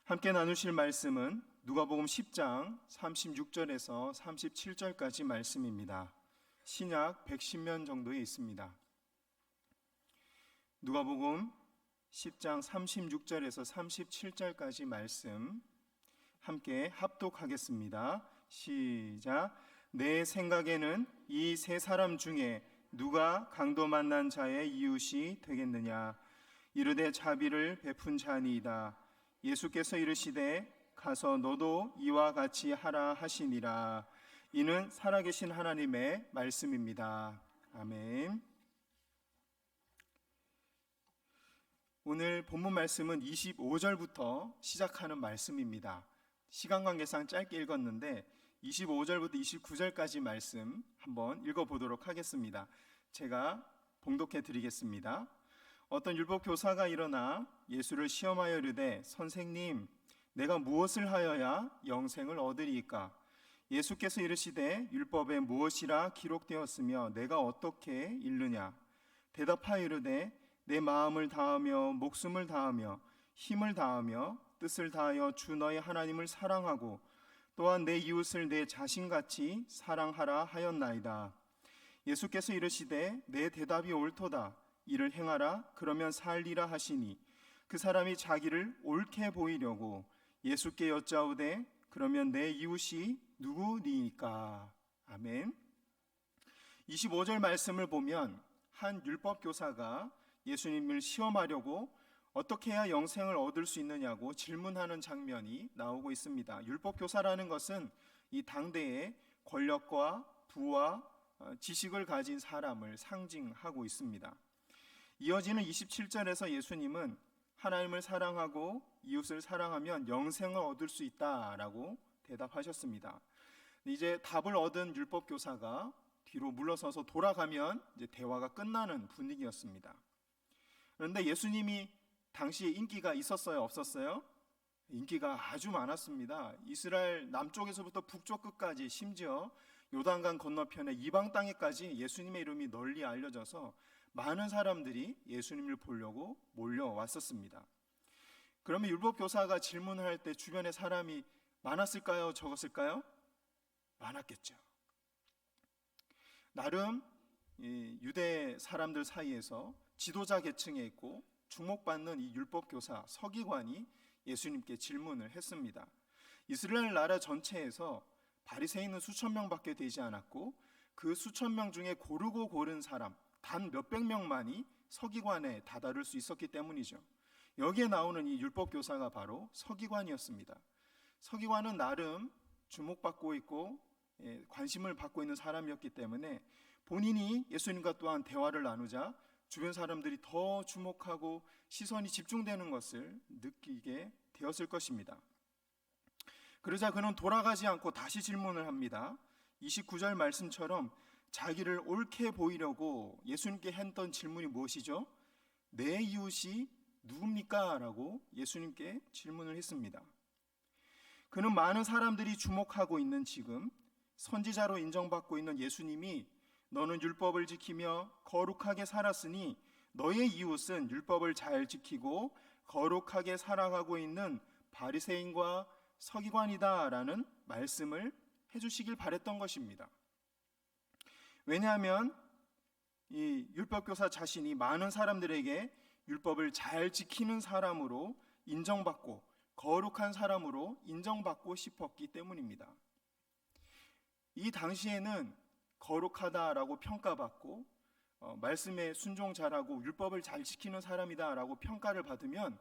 함께 나누실 말씀은 누가복음 10장 36절에서 37절까지 말씀입니다. 신약 110면 정도에 있습니다. 누가복음 10장 36절에서 37절까지 말씀 함께 합독하겠습니다. 시작. 내 생각에는 이 세 사람 중에 누가 강도 만난 자의 이웃이 되겠느냐? 이르되 자비를 베푼 자니이다. 예수께서 이르시되 가서 너도 이와 같이 하라 하시니라. 이는 살아계신 하나님의 말씀입니다. 아멘. 오늘 본문 말씀은 25절부터 시작하는 말씀입니다. 시간 관계상 짧게 읽었는데 25절부터 29절까지 말씀 한번 읽어보도록 하겠습니다. 제가 봉독해 드리겠습니다. 어떤 율법 교사가 일어나 예수를 시험하여 이르되 선생님, 내가 무엇을 하여야 영생을 얻으리이까? 예수께서 이르시되 율법에 무엇이라 기록되었으며 내가 어떻게 읽느냐? 대답하여 이르되 내 마음을 다하며 목숨을 다하며 힘을 다하며 뜻을 다하여 주 너의 하나님을 사랑하고 또한 내 이웃을 내 자신같이 사랑하라 하였나이다. 예수께서 이르시되 내 대답이 옳도다. 이를 행하라. 그러면 살리라 하시니 그 사람이 자기를 옳게 보이려고 예수께 여짜오되 그러면 내 이웃이 누구니까? 아멘. 25절 말씀을 보면 한 율법 교사가 예수님을 시험하려고 어떻게 해야 영생을 얻을 수 있느냐고 질문하는 장면이 나오고 있습니다. 율법 교사라는 것은 이 당대의 권력과 부와 지식을 가진 사람을 상징하고 있습니다. 이어지는 27절에서 예수님은 하나님을 사랑하고 이웃을 사랑하면 영생을 얻을 수 있다라고 대답하셨습니다. 이제 답을 얻은 율법 교사가 뒤로 물러서서 돌아가면 이제 대화가 끝나는 분위기였습니다. 그런데 예수님이 당시에 인기가 있었어요, 없었어요? 인기가 아주 많았습니다. 이스라엘 남쪽에서부터 북쪽 끝까지, 심지어 요단강 건너편의 이방 땅에까지 예수님의 이름이 널리 알려져서 많은 사람들이 예수님을 보려고 몰려왔었습니다. 그러면 율법 교사가 질문을 할 때 주변에 사람이 많았을까요, 적었을까요? 많았겠죠. 나름 유대 사람들 사이에서 지도자 계층에 있고 주목받는 이 율법 교사 서기관이 예수님께 질문을 했습니다. 이스라엘 나라 전체에서 바리새인은 수천 명밖에 되지 않았고 그 수천 명 중에 고르고 고른 사람 단 몇백 명만이 서기관에 다다를 수 있었기 때문이죠. 여기에 나오는 이 율법 교사가 바로 서기관이었습니다. 서기관은 나름 주목받고 있고 관심을 받고 있는 사람이었기 때문에 본인이 예수님과 또한 대화를 나누자 주변 사람들이 더 주목하고 시선이 집중되는 것을 느끼게 되었을 것입니다. 그러자 그는 돌아가지 않고 다시 질문을 합니다. 29절 말씀처럼 자기를 옳게 보이려고 예수님께 했던 질문이 무엇이죠? 내 이웃이 누굽니까? 라고 예수님께 질문을 했습니다. 그는 많은 사람들이 주목하고 있는 지금 선지자로 인정받고 있는 예수님이 너는 율법을 지키며 거룩하게 살았으니 너의 이웃은 율법을 잘 지키고 거룩하게 살아가고 있는 바리새인과 서기관이다 라는 말씀을 해주시길 바랬던 것입니다. 왜냐하면 이 율법교사 자신이 많은 사람들에게 율법을 잘 지키는 사람으로 인정받고 거룩한 사람으로 인정받고 싶었기 때문입니다. 이 당시에는 거룩하다라고 평가받고 말씀에 순종 잘하고 율법을 잘 지키는 사람이다라고 평가를 받으면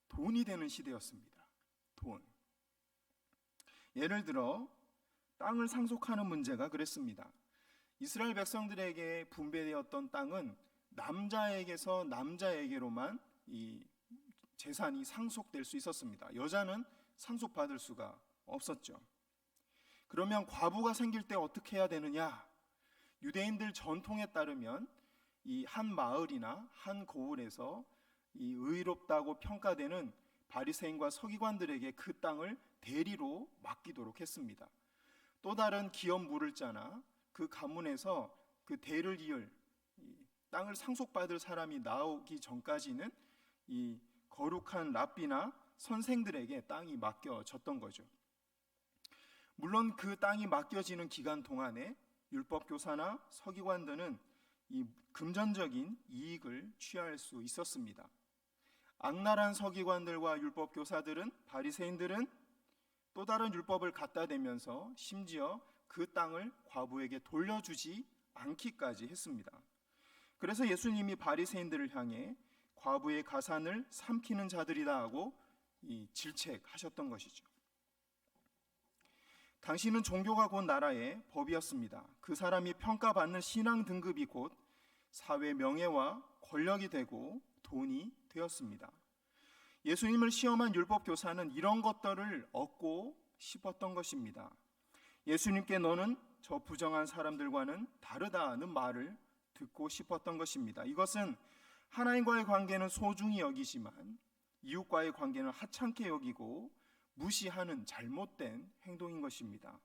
돈이 되는 시대였습니다. 돈. 예를 들어 땅을 상속하는 문제가 그랬습니다. 이스라엘 백성들에게 분배되었던 땅은 남자에게서 남자에게로만 이 재산이 상속될 수 있었습니다. 여자는 상속받을 수가 없었죠. 그러면 과부가 생길 때 어떻게 해야 되느냐? 유대인들 전통에 따르면 이 한 마을이나 한 고을에서 이 의롭다고 평가되는 바리새인과 서기관들에게 그 땅을 대리로 맡기도록 했습니다. 또 다른 기업 물을 자나 그 가문에서 그 대를 이을 땅을 상속받을 사람이 나오기 전까지는 이 거룩한 랍비나 선생들에게 땅이 맡겨졌던 거죠. 물론 그 땅이 맡겨지는 기간 동안에 율법 교사나 서기관들은 이 금전적인 이익을 취할 수 있었습니다. 악랄한 서기관들과 율법 교사들은, 바리새인들은 또 다른 율법을 갖다 대면서 심지어 그 땅을 과부에게 돌려주지 않기까지 했습니다. 그래서 예수님이 바리새인들을 향해 과부의 가산을 삼키는 자들이다 하고 질책하셨던 것이죠. 당시는 종교가 곧 나라의 법이었습니다. 그 사람이 평가받는 신앙 등급이 곧 사회 명예와 권력이 되고 돈이 되었습니다. 예수님을 시험한 율법 교사는 이런 것들을 얻고 싶었던 것입니다. 예수님께 너는 저 부정한 사람들과는 다르다는 말을 듣고 싶었던 것입니다. 이것은 하나님과의 관계는 소중히 여기지만 이웃과의 관계는 하찮게 여기고 무시하는 잘못된 행동인 것입니다.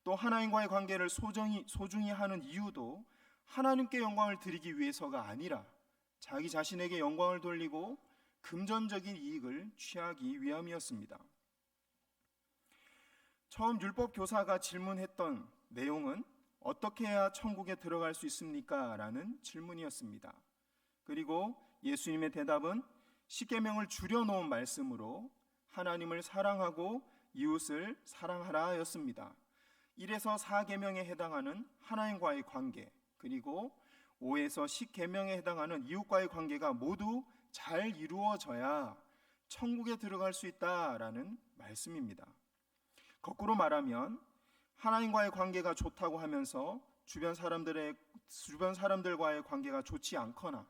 또 하나님과의 관계를 소중히 하는 이유도 하나님께 영광을 드리기 위해서가 아니라 자기 자신에게 영광을 돌리고 금전적인 이익을 취하기 위함이었습니다. 처음 율법 교사가 질문했던 내용은 어떻게 해야 천국에 들어갈 수 있습니까? 라는 질문이었습니다. 그리고 예수님의 대답은 십계명을 줄여놓은 말씀으로 하나님을 사랑하고 이웃을 사랑하라 였습니다. 1에서 4계명에 해당하는 하나님과의 관계, 그리고 5에서 10계명에 해당하는 이웃과의 관계가 모두 잘 이루어져야 천국에 들어갈 수 있다라는 말씀입니다. 거꾸로 말하면 하나님과의 관계가 좋다고 하면서 주변 사람들과의 관계가 좋지 않거나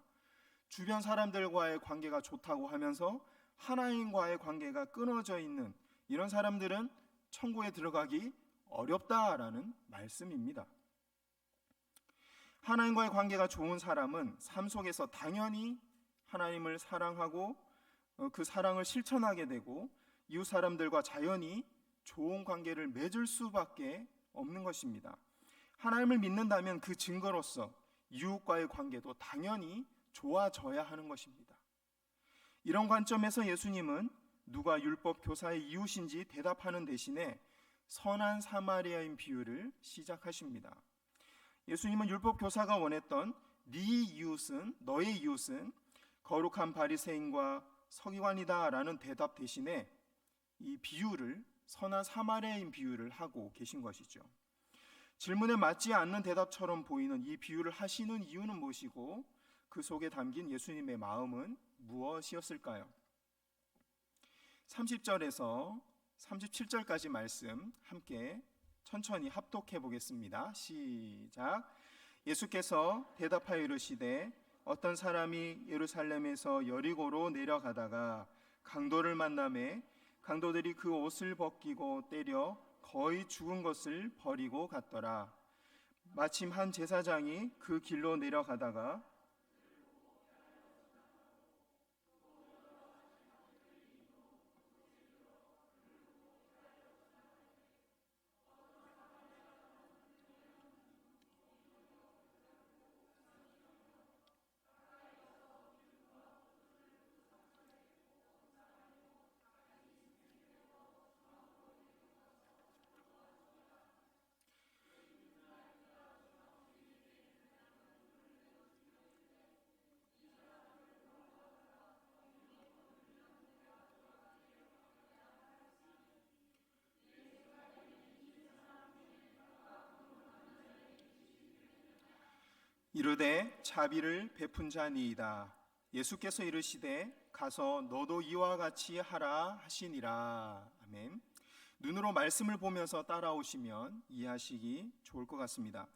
주변 사람들과의 관계가 좋다고 하면서 하나님과의 관계가 끊어져 있는 이런 사람들은 천국에 들어가기 어렵다라는 말씀입니다. 하나님과의 관계가 좋은 사람은 삶 속에서 당연히 하나님을 사랑하고 그 사랑을 실천하게 되고 이웃 사람들과 자연히 좋은 관계를 맺을 수밖에 없는 것입니다. 하나님을 믿는다면 그 증거로서 이웃과의 관계도 당연히 좋아져야 하는 것입니다. 이런 관점에서 예수님은 누가 율법 교사의 이웃인지 대답하는 대신에 선한 사마리아인 비유를 시작하십니다. 예수님은 율법 교사가 원했던 너의 이웃은 거룩한 바리새인과 서기관이다라는 대답 대신에 이 비유를 선한 사마리아인 비유를 하고 계신 것이죠. 질문에 맞지 않는 대답처럼 보이는 이 비유를 하시는 이유는 무엇이고 그 속에 담긴 예수님의 마음은 무엇이었을까요? 30절에서 37절까지 말씀 함께 천천히 합독해 보겠습니다. 시작. 예수께서 대답하여 이르시되 어떤 사람이 예루살렘에서 여리고로 내려가다가 강도를 만나매 강도들이 그 옷을 벗기고 때려 거의 죽은 것을 버리고 갔더라. 마침 한 제사장이 그 길로 내려가다가 이르되 자비를 베푼 자니이다. 예수께서 이르시되 가서 너도 이와 같이 하라 하시니라. 아멘. 눈으로 말씀을 보면서 따라오시면 이해하시기 좋을 것 같습니다.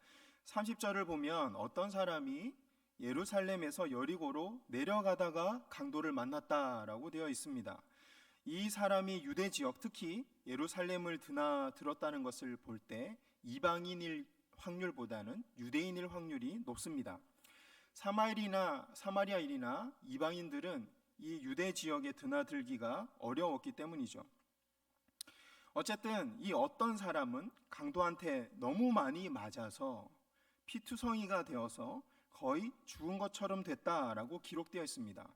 30절을 보면 어떤 사람이 예루살렘에서 여리고로 내려가다가 강도를 만났다라고 되어 있습니다. 이 사람이 유대 지역, 특히 예루살렘을 드나들었다는 것을 볼 때 이방인일 확률보다는 유대인일 확률이 높습니다. 사마리아인이나 이방인들은 이 유대 지역에 드나들기가 어려웠기 때문이죠. 어쨌든 이 어떤 사람은 강도한테 너무 많이 맞아서 피투성이가 되어서 거의 죽은 것처럼 됐다라고 기록되어 있습니다.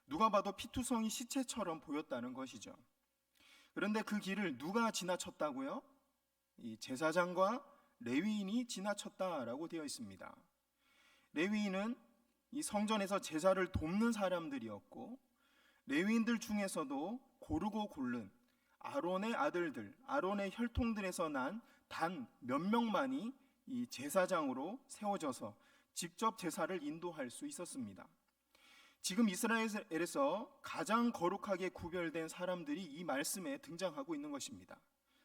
누가 봐도 피투성이 시체처럼 보였다는 것이죠. 그런데 그 길을 누가 지나쳤다고요? 이 제사장과 레위인이 지나쳤다라고 되어 있습니다. 레위인은 이 성전에서 제사를 돕는 사람들이었고, 레위인들 중에서도 고르고 고른 아론의 아들들, 아론의 혈통들에서 난 단 몇 명만이 이 제사장으로 세워져서 직접 제사를 인도할 수 있었습니다. 지금 이스라엘에서 가장 거룩하게 구별된 사람들이 이 말씀에 등장하고 있는 것입니다.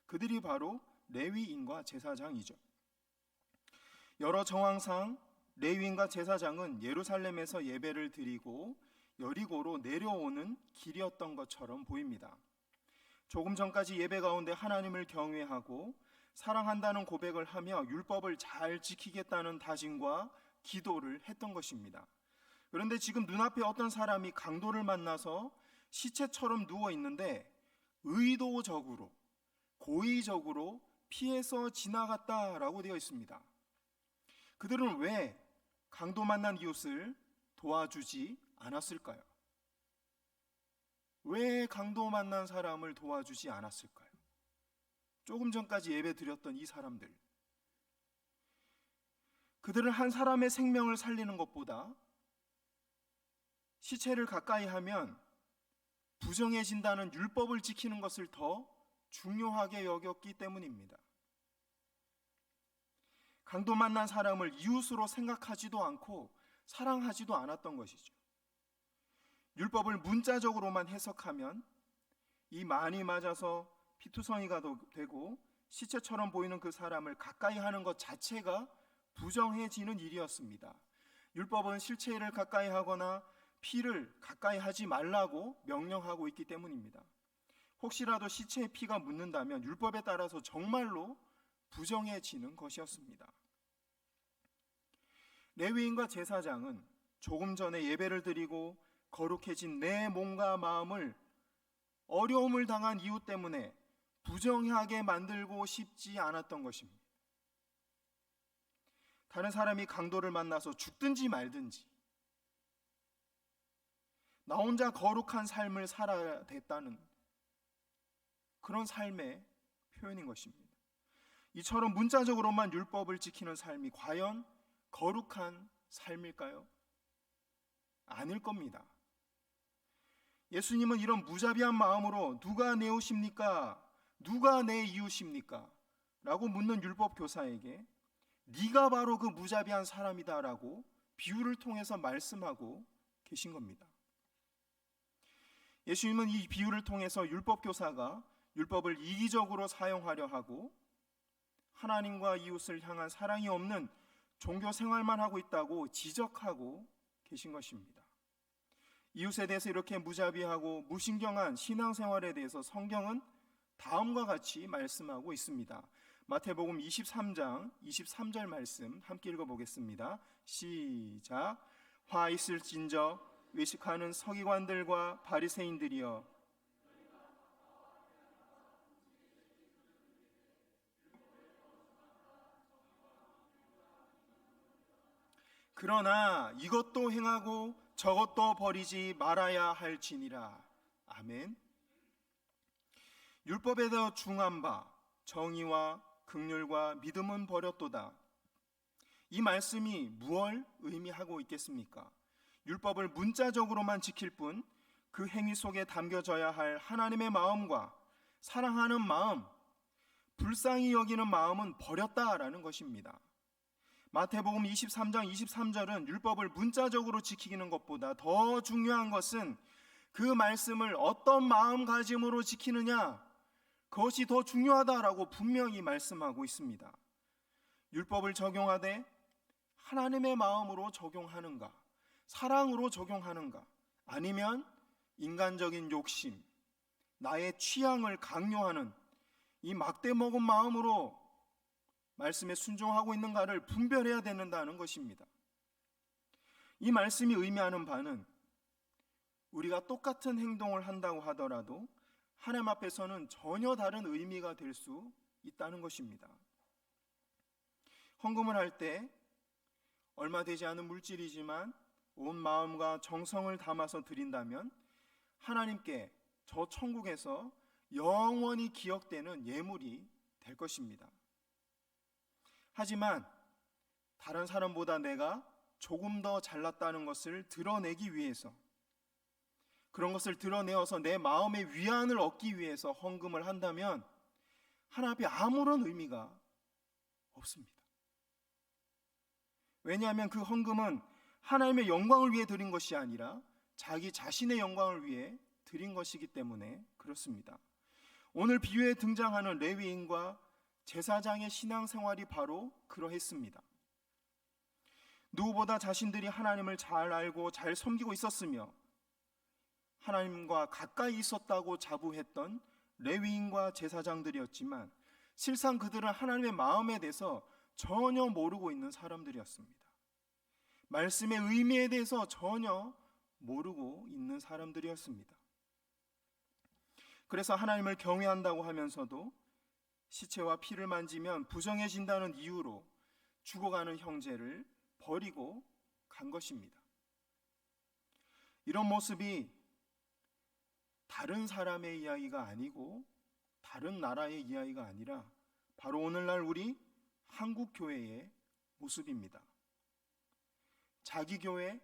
그들이 바로 레위인과 제사장이죠. 여러 정황상 레위인과 제사장은 예루살렘에서 예배를 드리고 여리고로 내려오는 길이었던 것처럼 보입니다. 조금 전까지 예배 가운데 하나님을 경외하고 사랑한다는 고백을 하며 율법을 잘 지키겠다는 다짐과 기도를 했던 것입니다. 그런데 지금 눈앞에 어떤 사람이 강도를 만나서 시체처럼 누워 있는데 의도적으로, 고의적으로 피해서 지나갔다라고 되어 있습니다. 그들은 왜 강도 만난 이웃을 도와주지 않았을까요? 왜 강도 만난 사람을 도와주지 않았을까요? 조금 전까지 예배 드렸던 이 사람들, 그들은 한 사람의 생명을 살리는 것보다 시체를 가까이 하면 부정해진다는 율법을 지키는 것을 더 중요하게 여겼기 때문입니다. 강도 만난 사람을 이웃으로 생각하지도 않고 사랑하지도 않았던 것이죠. 율법을 문자적으로만 해석하면 이 많이 맞아서 피투성이가 되고 시체처럼 보이는 그 사람을 가까이 하는 것 자체가 부정해지는 일이었습니다. 율법은 실체를 가까이 하거나 피를 가까이 하지 말라고 명령하고 있기 때문입니다. 혹시라도 시체에 피가 묻는다면 율법에 따라서 정말로 부정해지는 것이었습니다. 레위인과 제사장은 조금 전에 예배를 드리고 거룩해진 내 몸과 마음을 어려움을 당한 이유 때문에 부정하게 만들고 싶지 않았던 것입니다. 다른 사람이 강도를 만나서 죽든지 말든지 나 혼자 거룩한 삶을 살아야 됐다는 그런 삶의 표현인 것입니다. 이처럼 문자적으로만 율법을 지키는 삶이 과연 거룩한 삶일까요? 아닐 겁니다. 예수님은 이런 무자비한 마음으로 누가 내 이웃입니까? 누가 내 이웃입니까? 라고 묻는 율법 교사에게 네가 바로 그 무자비한 사람이다 라고 비유를 통해서 말씀하고 계신 겁니다. 예수님은 이 비유를 통해서 율법 교사가 율법을 이기적으로 사용하려 하고 하나님과 이웃을 향한 사랑이 없는 종교 생활만 하고 있다고 지적하고 계신 것입니다. 이웃에 대해서 이렇게 무자비하고 무신경한 신앙생활에 대해서 성경은 다음과 같이 말씀하고 있습니다. 마태복음 23장 23절 말씀 함께 읽어보겠습니다. 시작. 화 있을진저 외식하는 서기관들과 바리새인들이여 그러나 이것도 행하고 저것도 버리지 말아야 할지니라. 아멘. 율법에 더 중한 바 정의와 긍휼과 믿음은 버렸도다. 이 말씀이 무엇을 의미하고 있겠습니까? 율법을 문자적으로만 지킬 뿐 그 행위 속에 담겨져야 할 하나님의 마음과 사랑하는 마음, 불쌍히 여기는 마음은 버렸다라는 것입니다. 마태복음 23장 23절은 율법을 문자적으로 지키는 것보다 더 중요한 것은 그 말씀을 어떤 마음가짐으로 지키느냐, 그것이 더 중요하다라고 분명히 말씀하고 있습니다. 율법을 적용하되 하나님의 마음으로 적용하는가, 사랑으로 적용하는가, 아니면 인간적인 욕심, 나의 취향을 강요하는 이 막대 먹은 마음으로 말씀에 순종하고 있는가를 분별해야 된다는 것입니다. 이 말씀이 의미하는 바는 우리가 똑같은 행동을 한다고 하더라도 하나님 앞에서는 전혀 다른 의미가 될 수 있다는 것입니다. 헌금을 할 때 얼마 되지 않은 물질이지만 온 마음과 정성을 담아서 드린다면 하나님께 저 천국에서 영원히 기억되는 예물이 될 것입니다. 하지만 다른 사람보다 내가 조금 더 잘났다는 것을 드러내기 위해서, 그런 것을 드러내어서 내 마음의 위안을 얻기 위해서 헌금을 한다면 하나님 앞에 아무런 의미가 없습니다. 왜냐하면 그 헌금은 하나님의 영광을 위해 드린 것이 아니라 자기 자신의 영광을 위해 드린 것이기 때문에 그렇습니다. 오늘 비유에 등장하는 레위인과 제사장의 신앙생활이 바로 그러했습니다. 누구보다 자신들이 하나님을 잘 알고 잘 섬기고 있었으며 하나님과 가까이 있었다고 자부했던 레위인과 제사장들이었지만 실상 그들은 하나님의 마음에 대해서 전혀 모르고 있는 사람들이었습니다. 말씀의 의미에 대해서 전혀 모르고 있는 사람들이었습니다. 그래서 하나님을 경외한다고 하면서도 시체와 피를 만지면 부정해진다는 이유로 죽어가는 형제를 버리고 간 것입니다. 이런 모습이 다른 사람의 이야기가 아니고 다른 나라의 이야기가 아니라 바로 오늘날 우리 한국 교회의 모습입니다. 자기 교회,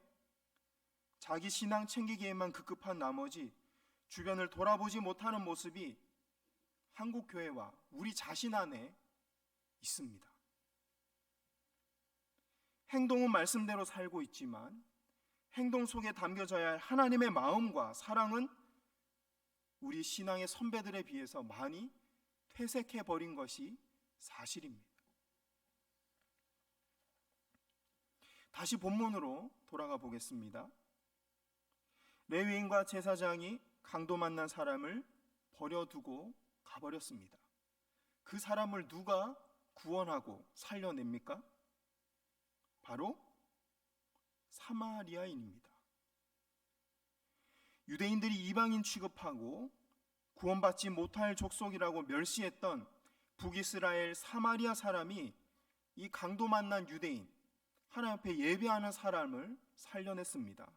자기 신앙 챙기기에만 급급한 나머지 주변을 돌아보지 못하는 모습이 한국 교회와 우리 자신 안에 있습니다. 행동은 말씀대로 살고 있지만 행동 속에 담겨져야 할 하나님의 마음과 사랑은 우리 신앙의 선배들에 비해서 많이 퇴색해 버린 것이 사실입니다. 다시 본문으로 돌아가 보겠습니다. 레위인과 제사장이 강도 만난 사람을 버려두고 가버렸습니다. 그 사람을 누가 구원하고 살려냅니까? 바로 사마리아인입니다. 유대인들이 이방인 취급하고 구원받지 못할 족속이라고 멸시했던 북이스라엘 사마리아 사람이 이 강도 만난 유대인, 하나님 앞에 예배하는 사람을 살려냈습니다.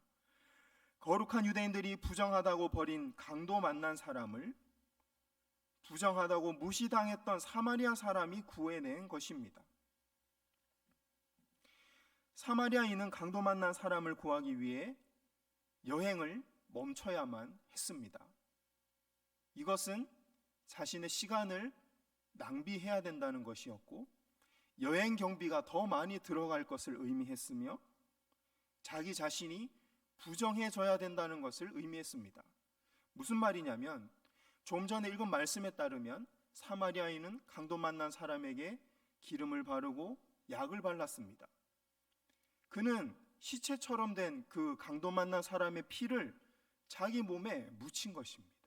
거룩한 유대인들이 부정하다고 버린 강도 만난 사람을 부정하다고 무시당했던 사마리아 사람이 구해낸 것입니다. 사마리아인은 강도 만난 사람을 구하기 위해 여행을 멈춰야만 했습니다. 이것은 자신의 시간을 낭비해야 된다는 것이었고 여행 경비가 더 많이 들어갈 것을 의미했으며 자기 자신이 부정해져야 된다는 것을 의미했습니다. 무슨 말이냐면 좀 전에 읽은 말씀에 따르면 사마리아인은 강도 만난 사람에게 기름을 바르고 약을 발랐습니다. 그는 시체처럼 된 그 강도 만난 사람의 피를 자기 몸에 묻힌 것입니다.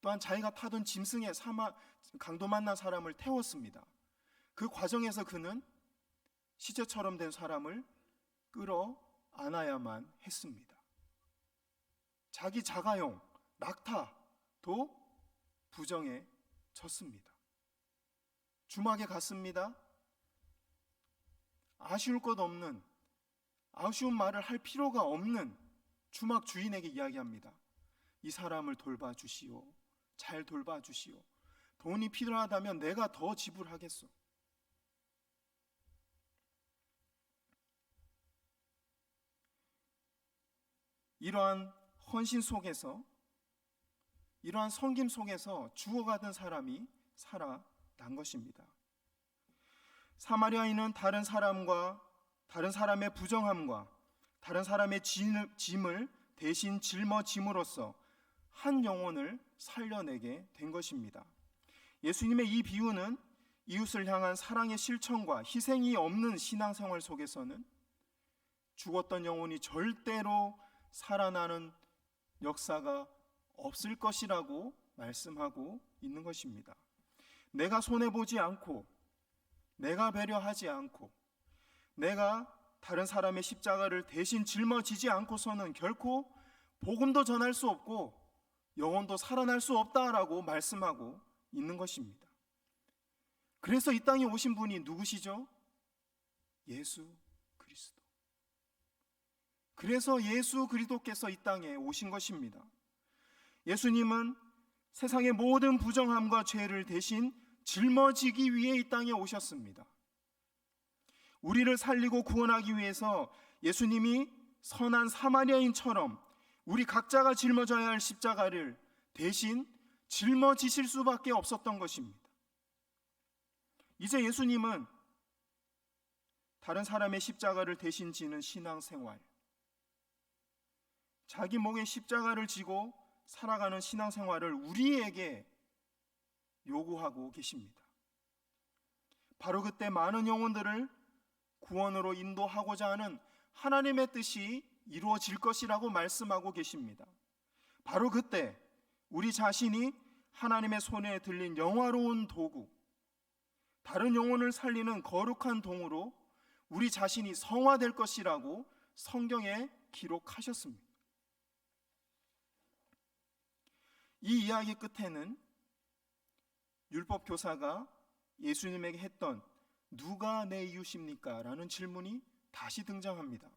또한 자기가 타던 짐승에 강도 만난 사람을 태웠습니다. 그 과정에서 그는 시체처럼 된 사람을 끌어 안아야만 했습니다. 자기 자가용, 낙타도 부정해졌습니다. 주막에 갔습니다. 아쉬울 것 없는, 아쉬운 말을 할 필요가 없는 주막 주인에게 이야기합니다. 이 사람을 돌봐주시오. 잘 돌봐주시오. 돈이 필요하다면 내가 더 지불하겠소. 이러한 헌신 속에서, 이러한 섬김 속에서 죽어가던 사람이 살아난 것입니다. 사마리아인은 다른 사람과 다른 사람의 부정함과 다른 사람의 짐을 대신 짊어짐으로써 한 영혼을 살려내게 된 것입니다. 예수님의 이 비유는 이웃을 향한 사랑의 실천과 희생이 없는 신앙생활 속에서는 죽었던 영혼이 절대로 살아나는 역사가 없을 것이라고 말씀하고 있는 것입니다. 내가 손해보지 않고, 내가 배려하지 않고, 내가 다른 사람의 십자가를 대신 짊어지지 않고서는 결코 복음도 전할 수 없고 영혼도 살아날 수 없다라고 말씀하고 있는 것입니다. 그래서 이 땅에 오신 분이 누구시죠? 예수 그리스도. 그래서 예수 그리스도께서 이 땅에 오신 것입니다. 예수님은 세상의 모든 부정함과 죄를 대신 짊어지기 위해 이 땅에 오셨습니다. 우리를 살리고 구원하기 위해서 예수님이 선한 사마리아인처럼 우리 각자가 짊어져야 할 십자가를 대신 짊어지실 수밖에 없었던 것입니다. 이제 예수님은 다른 사람의 십자가를 대신 지는 신앙생활, 자기 목에 십자가를 지고 살아가는 신앙생활을 우리에게 요구하고 계십니다. 바로 그때 많은 영혼들을 구원으로 인도하고자 하는 하나님의 뜻이 이루어질 것이라고 말씀하고 계십니다. 바로 그때 우리 자신이 하나님의 손에 들린 영화로운 도구, 다른 영혼을 살리는 거룩한 동으로 우리 자신이 성화될 것이라고 성경에 기록하셨습니다. 이 이야기 끝에는 율법 교사가 예수님에게 했던 누가 내 이웃입니까? 라는 질문이 다시 등장합니다.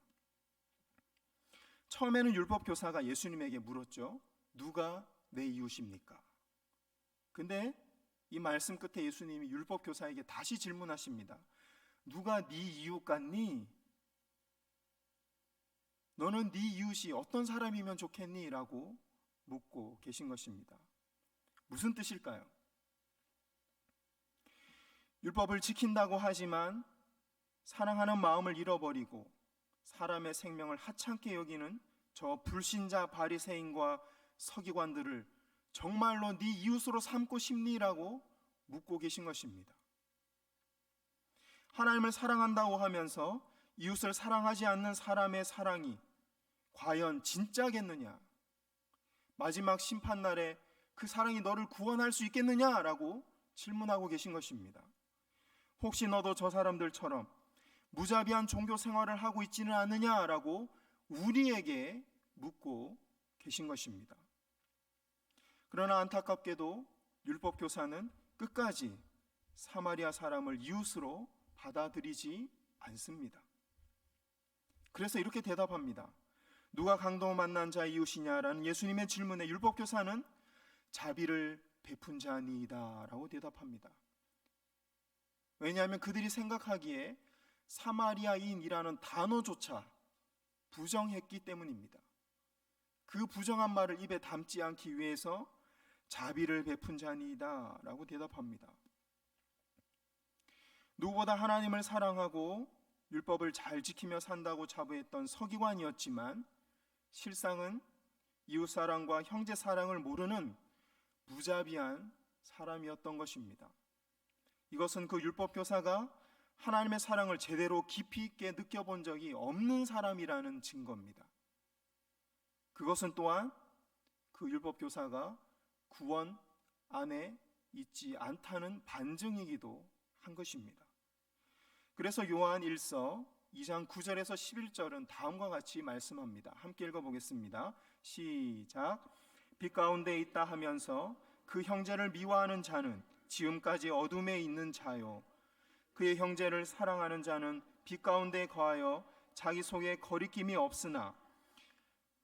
처음에는 율법 교사가 예수님에게 물었죠. 누가 내 이웃입니까? 근데 이 말씀 끝에 예수님이 율법 교사에게 다시 질문하십니다. 누가 네 이웃 같니? 너는 네 이웃이 어떤 사람이면 좋겠니? 라고 묻고 계신 것입니다. 무슨 뜻일까요? 율법을 지킨다고 하지만 사랑하는 마음을 잃어버리고 사람의 생명을 하찮게 여기는 저 불신자 바리새인과 서기관들을 정말로 네 이웃으로 삼고 싶니라고 묻고 계신 것입니다. 하나님을 사랑한다고 하면서 이웃을 사랑하지 않는 사람의 사랑이 과연 진짜겠느냐? 마지막 심판날에 그 사랑이 너를 구원할 수 있겠느냐라고 질문하고 계신 것입니다. 혹시 너도 저 사람들처럼 무자비한 종교 생활을 하고 있지는 않느냐라고 우리에게 묻고 계신 것입니다. 그러나 안타깝게도 율법 교사는 끝까지 사마리아 사람을 이웃으로 받아들이지 않습니다. 그래서 이렇게 대답합니다. 누가 강도 만난 자의 이웃이냐라는 예수님의 질문에 율법 교사는 자비를 베푼 자니이다 라고 대답합니다. 왜냐하면 그들이 생각하기에 사마리아인이라는 단어조차 부정했기 때문입니다. 그 부정한 말을 입에 담지 않기 위해서 자비를 베푼 자니이다 라고 대답합니다. 누구보다 하나님을 사랑하고 율법을 잘 지키며 산다고 자부했던 서기관이었지만 실상은 이웃사랑과 형제사랑을 모르는 무자비한 사람이었던 것입니다. 이것은 그 율법교사가 하나님의 사랑을 제대로 깊이 있게 느껴본 적이 없는 사람이라는 증거입니다. 그것은 또한 그 율법교사가 구원 안에 있지 않다는 반증이기도 한 것입니다. 그래서 요한 1서 2장 9절에서 11절은 다음과 같이 말씀합니다. 함께 읽어보겠습니다. 시작. 빛 가운데 있다 하면서 그 형제를 미워하는 자는 지금까지 어둠에 있는 자요, 그의 형제를 사랑하는 자는 빛 가운데 거하여 자기 속에 거리낌이 없으나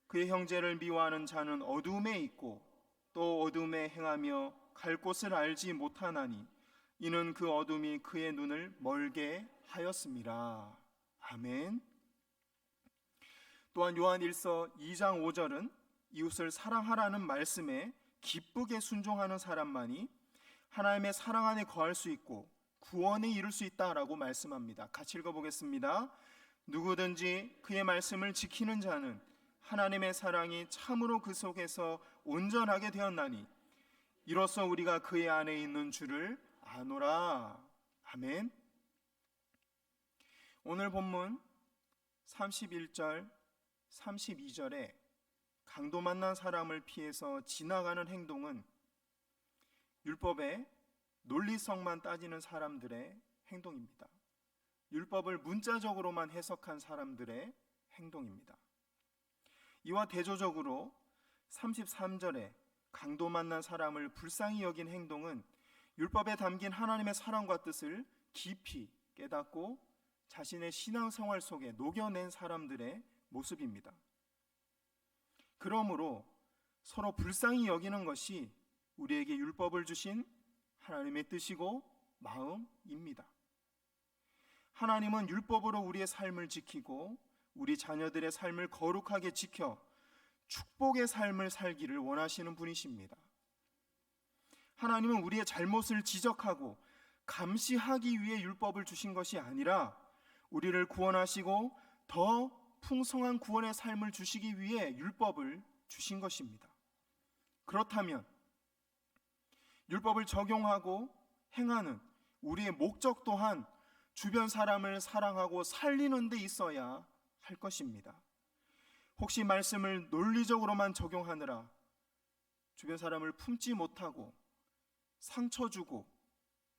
그의 형제를 미워하는 자는 어둠에 있고 또 어둠에 행하며 갈 곳을 알지 못하나니 이는 그 어둠이 그의 눈을 멀게 하였음이라. 아멘. 또한 요한 1서 2장 5절은 이웃을 사랑하라는 말씀에 기쁘게 순종하는 사람만이 하나님의 사랑 안에 거할 수 있고 구원에 이룰 수 있다라고 말씀합니다. 같이 읽어보겠습니다. 누구든지 그의 말씀을 지키는 자는 하나님의 사랑이 참으로 그 속에서 온전하게 되었나니 이로써 우리가 그의 안에 있는 줄을 아노라. 아멘. 오늘 본문 31절 32절에 강도 만난 사람을 피해서 지나가는 행동은 율법의 논리성만 따지는 사람들의 행동입니다. 율법을 문자적으로만 해석한 사람들의 행동입니다. 이와 대조적으로 33절에 강도 만난 사람을 불쌍히 여긴 행동은 율법에 담긴 하나님의 사랑과 뜻을 깊이 깨닫고 자신의 신앙생활 속에 녹여낸 사람들의 모습입니다. 그러므로 서로 불쌍히 여기는 것이 우리에게 율법을 주신 하나님의 뜻이고 마음입니다. 하나님은 율법으로 우리의 삶을 지키고 우리 자녀들의 삶을 거룩하게 지켜 축복의 삶을 살기를 원하시는 분이십니다. 하나님은 우리의 잘못을 지적하고 감시하기 위해 율법을 주신 것이 아니라 우리를 구원하시고 더 풍성한 구원의 삶을 주시기 위해 율법을 주신 것입니다. 그렇다면 율법을 적용하고 행하는 우리의 목적 또한 주변 사람을 사랑하고 살리는 데 있어야 할 것입니다. 혹시 말씀을 논리적으로만 적용하느라 주변 사람을 품지 못하고 상처 주고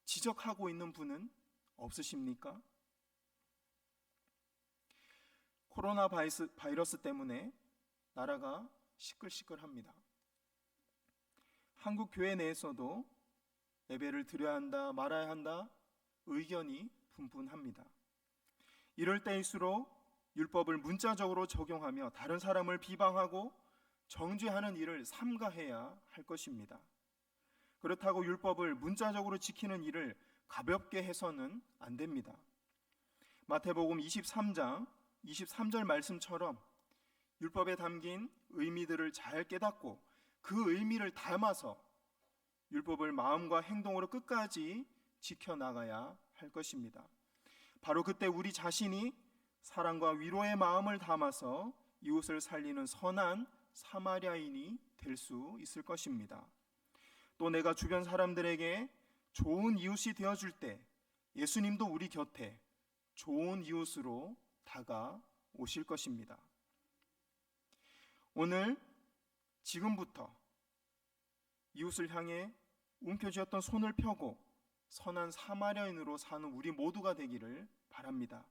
지적하고 있는 분은 없으십니까? 코로나 바이러스 때문에 나라가 시끌시끌합니다. 한국 교회 내에서도 예배를 드려야 한다, 말아야 한다 의견이 분분합니다. 이럴 때일수록 율법을 문자적으로 적용하며 다른 사람을 비방하고 정죄하는 일을 삼가해야 할 것입니다. 그렇다고 율법을 문자적으로 지키는 일을 가볍게 해서는 안 됩니다. 마태복음 23장 23절 말씀처럼 율법에 담긴 의미들을 잘 깨닫고 그 의미를 담아서 율법을 마음과 행동으로 끝까지 지켜나가야 할 것입니다. 바로 그때 우리 자신이 사랑과 위로의 마음을 담아서 이웃을 살리는 선한 사마리아인이 될 수 있을 것입니다. 또 내가 주변 사람들에게 좋은 이웃이 되어줄 때 예수님도 우리 곁에 좋은 이웃으로 다가오실 것입니다. 오늘 지금부터 이웃을 향해 움켜쥐었던 손을 펴고 선한 사마리아인으로 사는 우리 모두가 되기를 바랍니다.